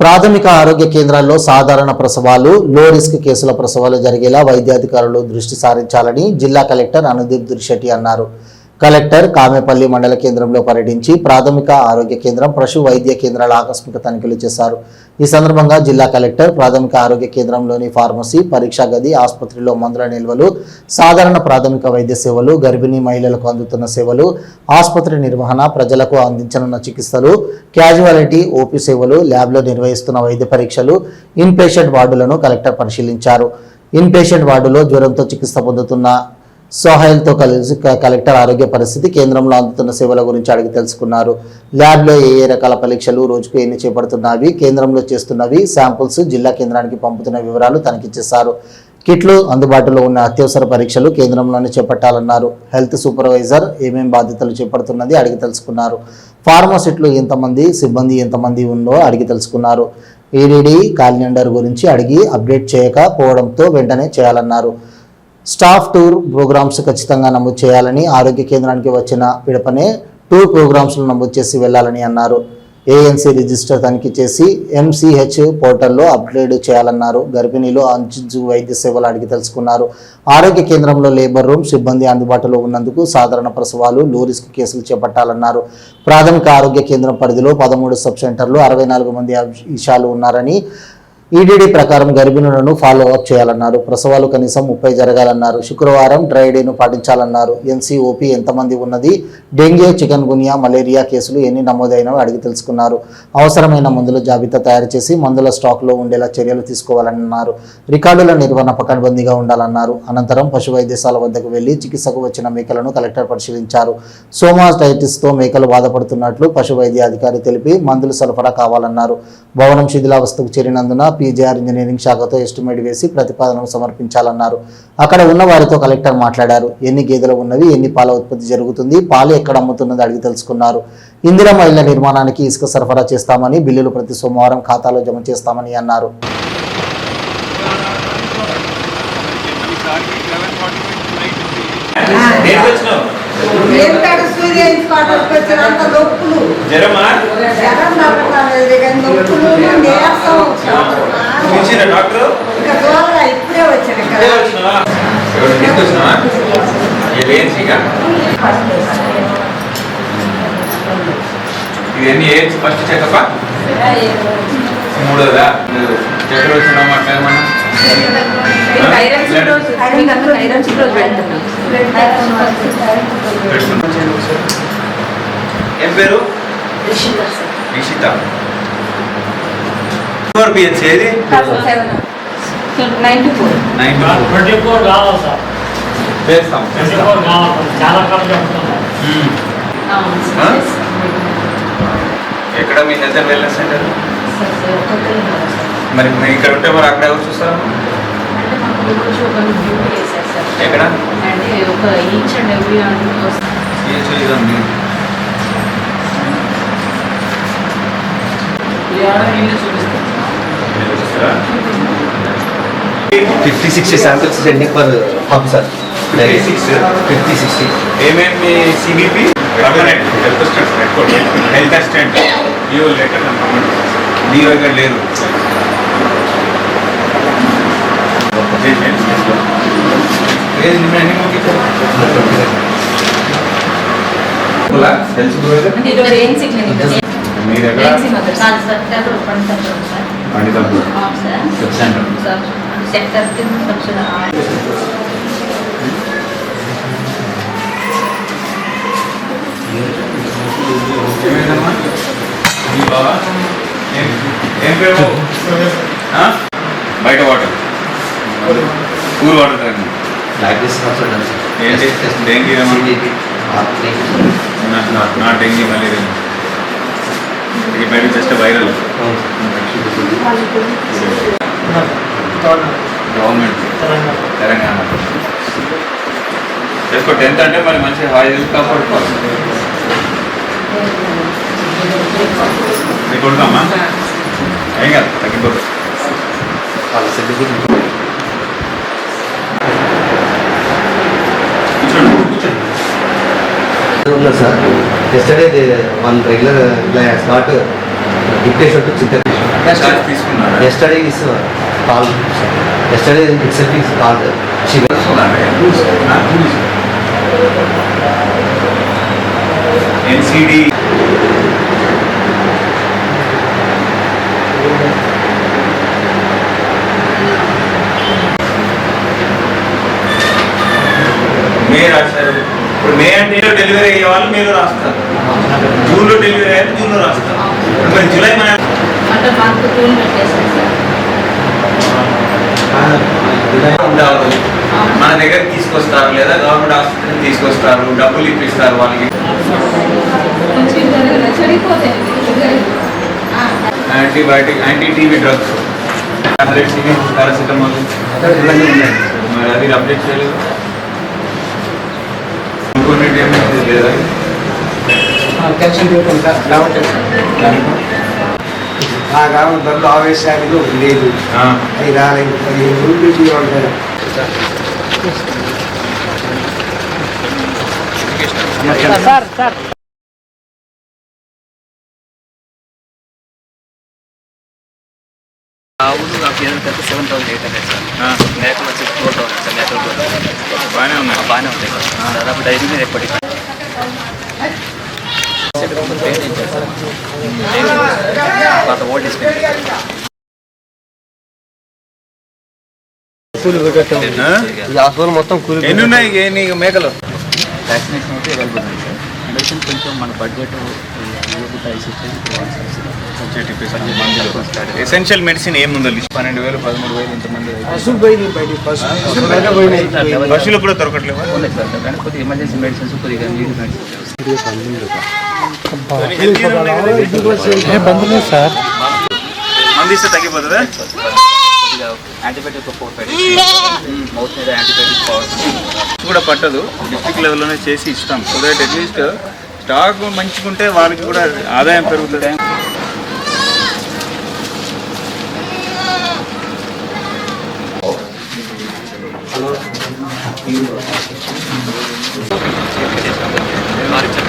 ప్రాథమిక ఆరోగ్య కేంద్రాల్లో సాధారణ ప్రసవాలు, లో రిస్క్ కేసుల ప్రసవాలు జరిగేలా వైద్యాధికారులు దృష్టి సారించాలని జిల్లా కలెక్టర్ అనుదీప్ దురిశెట్టి అన్నారు. కలెక్టర్ కామెపల్లి మండల కేంద్రంలో పర్యటించి ప్రాథమిక ఆరోగ్య కేంద్రం, పశు వైద్య కేంద్రాల ఆకస్మిక తనిఖీలు చేశారు. ఈ సందర్భంగా జిల్లా కలెక్టర్ ప్రాథమిక ఆరోగ్య కేంద్రంలోని ఫార్మసీ, పరీక్షా గది, ఆసుపత్రిలో మందుల నిల్వలు, సాధారణ ప్రాథమిక వైద్య సేవలు, గర్భిణీ మహిళలకు అందుతున్న సేవలు, ఆసుపత్రి నిర్వహణ, ప్రజలకు అందించనున్న చికిత్సలు, క్యాజువాలిటీ, ఓపీ సేవలు, ల్యాబ్లో నిర్వహిస్తున్న వైద్య పరీక్షలు, ఇన్ పేషెంట్ వార్డులను కలెక్టర్ పరిశీలించారు. ఇన్ పేషెంట్ వార్డులో జ్వరంతో చికిత్స పొందుతున్న సోహైల్తో కలిసి కలెక్టర్ ఆరోగ్య పరిస్థితి, కేంద్రంలో అందుతున్న సేవల గురించి అడిగి తెలుసుకున్నారు. ల్యాబ్లో ఏ రకాల పరీక్షలు, రోజుకు ఎన్ని చేపడుతున్నవి, కేంద్రంలో చేస్తున్నవి, శాంపుల్స్ జిల్లా కేంద్రానికి పంపుతున్న వివరాలు తనిఖీ చేశారు. కిట్లు, అందుబాటులో ఉన్న అత్యవసర పరీక్షలు కేంద్రంలోనే చేపట్టాలన్నారు. హెల్త్ సూపర్వైజర్ ఏమేం బాధ్యతలు చేపడుతున్నది అడిగి తెలుసుకున్నారు. ఫార్మసిస్టులు ఎంతమంది, సిబ్బంది ఎంతమంది ఉందో అడిగి తెలుసుకున్నారు. ఈడీడీ క్యాలెండర్ గురించి అడిగి అప్డేట్ చేయకపోవడంతో వెంటనే చేయాలన్నారు. స్టాఫ్ టూర్ ప్రోగ్రామ్స్ ఖచ్చితంగా నమోదు చేయాలని, ఆరోగ్య కేంద్రానికి వచ్చిన పిడపనే టూర్ ప్రోగ్రామ్స్ను నమోదు చేసి వెళ్లాలని అన్నారు. ఏఎన్సీ రిజిస్టర్ తనిఖీ చేసి ఎంసీహెచ్ పోర్టల్లో అప్డేట్ చేయాలన్నారు. గర్భిణీలు అంచు వైద్య సేవలు అడిగి తెలుసుకున్నారు. ఆరోగ్య కేంద్రంలో లేబర్ రూమ్ సిబ్బంది అందుబాటులో ఉన్నందుకు సాధారణ ప్రసవాలు, లో రిస్క్ కేసులు చేపట్టాలన్నారు. ప్రాథమిక ఆరోగ్య కేంద్రం పరిధిలో 13 సబ్ సెంటర్లు, 64 మంది ఇషాలు ఉన్నారని, ఈడీడీ ప్రకారం గర్భిణులను ఫాలో అప్ చేయాలన్నారు. ప్రసవాలు కనీసం 30 జరగాలన్నారు. శుక్రవారం డ్రై డేను పాటించాలన్నారు. ఎన్సీఓపీ ఎంతమంది ఉన్నది, డెంగ్యూ, చికెన్ గున్యా, మలేరియా కేసులు ఎన్ని నమోదైనవి అడిగి తెలుసుకున్నారు. అవసరమైన మందుల జాబితా తయారు చేసి మందుల స్టాక్లో ఉండేలా చర్యలు తీసుకోవాలన్నారు. రికార్డుల నిర్వహణ పకడ్బందీగా ఉండాలన్నారు. అనంతరం పశు వైద్యశాల వద్దకు వెళ్లి చికిత్సకు వచ్చిన మేకలను కలెక్టర్ పరిశీలించారు. సోమాటైటిస్తో మేకలు బాధపడుతున్నట్లు పశు వైద్య అధికారి తెలిపి మందులు సరఫరా కావాలన్నారు. భవనం శిథిలావస్థకు చేరినందున పీజీఆర్ ఇంజనీరింగ్ శాఖతో ఎస్టిమేట్ వేసి ప్రతిపాదనను సమర్పించాలన్నారు. అక్కడ ఉన్న వారితో కలెక్టర్ మాట్లాడారు. ఎన్ని గేదెలు ఉన్నవి, ఎన్ని పాల ఉత్పత్తి జరుగుతుంది, పాలు ఎక్కడ అమ్ముతున్నది అడిగి తెలుసుకున్నారు. ఇందిరమ్మ ఇళ్ల నిర్మాణానికి ఇసుక సరఫరా చేస్తామని, బిల్లులు ప్రతి సోమవారం ఖాతాలో జమ చేస్తామని అన్నారు. ఇవన్నీ ఫస్ట్ చెకప్ మూడోదా చక్కెర వచ్చినామా ఏం పేరు? రిషిత. బిహెచ్సి ఏది? 94 కావాలి సార్. వేస్తాం. ఎక్కడ మీ హెల్త్ అండ్ వెల్నెస్ సెంటర్? మరి ఇక్కడ ఉంటే మరి అక్కడ ఎవరు చూస్తారా? ఎక్కడ? చూద్దాం. 50-60 samples sending per hub, sir. 50-60. ఏమేమి CBP permanent health assistant DO letter DO ఇక్కడ లేదు. హెల్త్ సూపర్వైజర్ మీరు ఎక్కడ? పండితాపూర్ సెక్టర్ ఏమైందమ్మా? ఏం పేరు? బయట వాటర్, కూల్ వాటర్ తాగండి. ఏంటి డెంగ్యూ? నా డెంగ్యూ మలేరియా ఇది బయట జస్ట్ వైరల్. గవర్నమెంట్ తెలంగాణ చేసుకో. 10th అంటే మరి మంచి హెల్త్ కాపాడుకోవాలి. నీకు కొడుకమ్మా ఏం కాదు, తగ్గిపోతుంది. ఉన్నారు sir. Yesterday one regular start deputation to Chintana. Charge తీసుకున్నారా? yesterday is called. Yesterday itself is called. She NCD మే రాశారు. ఇప్పుడు మే అంటే డెలివరీ అయ్యే వాళ్ళు మేలో రాస్తారు, జూన్లో డెలివరీ అయ్యారు జూన్లో రాస్తారు. మరి జూలై మన అంటే మాకు టూల్ పెట్టేసారు సార్. ఉండదు. మన దగ్గరికి తీసుకొస్తారు లేదా గవర్నమెంట్ హాస్పిటల్ తీసుకొస్తారు, డబ్బులు ఇప్పిస్తారు వాళ్ళకి. Antibiotic anti TB drugs, paracetamol, మరి అది అప్డేట్ చేయలేదు. ఇంకొన్నిటి ఏమైనా లేదా? ఆ గ్రామం ధరలు ఆవేశాలు లేదు, అది రాలేదు. 15 రూపీలు ఉంటాయి. సార్ సార్ ఆవులు నాకు ఏదైనా 7,800 సార్. మేకలు వచ్చి 4,000 సార్. మేకలు బాగానే ఉన్నాయి. బాగానే ఉంటాయి సార్. దాదాపు డైరీ మీద ఎప్పటికీ పాత ఓల్డ్ ఈ హాస్పిటల్ మొత్తం కూలి ఎన్ని ఉన్నాయి నీకు మేకలు? వ్యాక్సినేషన్ అయితే అవైలబుల్ ఉంది సార్. మెడిసిన్ కొంచెం మన బడ్జెట్ ఎసెన్షియల్ మెడిసిన్ ఏముందో లిస్ట్ 12,000 13,000 ఇంతమంది పశువులు పోయినాయి బయటికి, పశువులు బయట పోయినాయి. పశువులు కూడా దొరకట్లేవా? ఉన్నాయి సార్. కానీ కొద్దిగా ఎమర్జెన్సీ మెడిసిన్స్ కొద్దిగా నీడ్ మెడిసిన్స్ మంది ఇస్తే తగ్గిపోతుందా? కొద్దిగా యాంటీబయాటిక్ 4-5 మౌత్ మీద యాంటీబయాటిక్ పవర్ కూడా పట్టదు, డిస్ట్రిక్ట్ లెవెల్లోనే చేసి ఇస్తాం. సో దట్ అట్లీస్ట్ స్టాక్ మంచిగుంటే వాళ్ళకి కూడా ఆదాయం పెరుగుతుంది. వారికి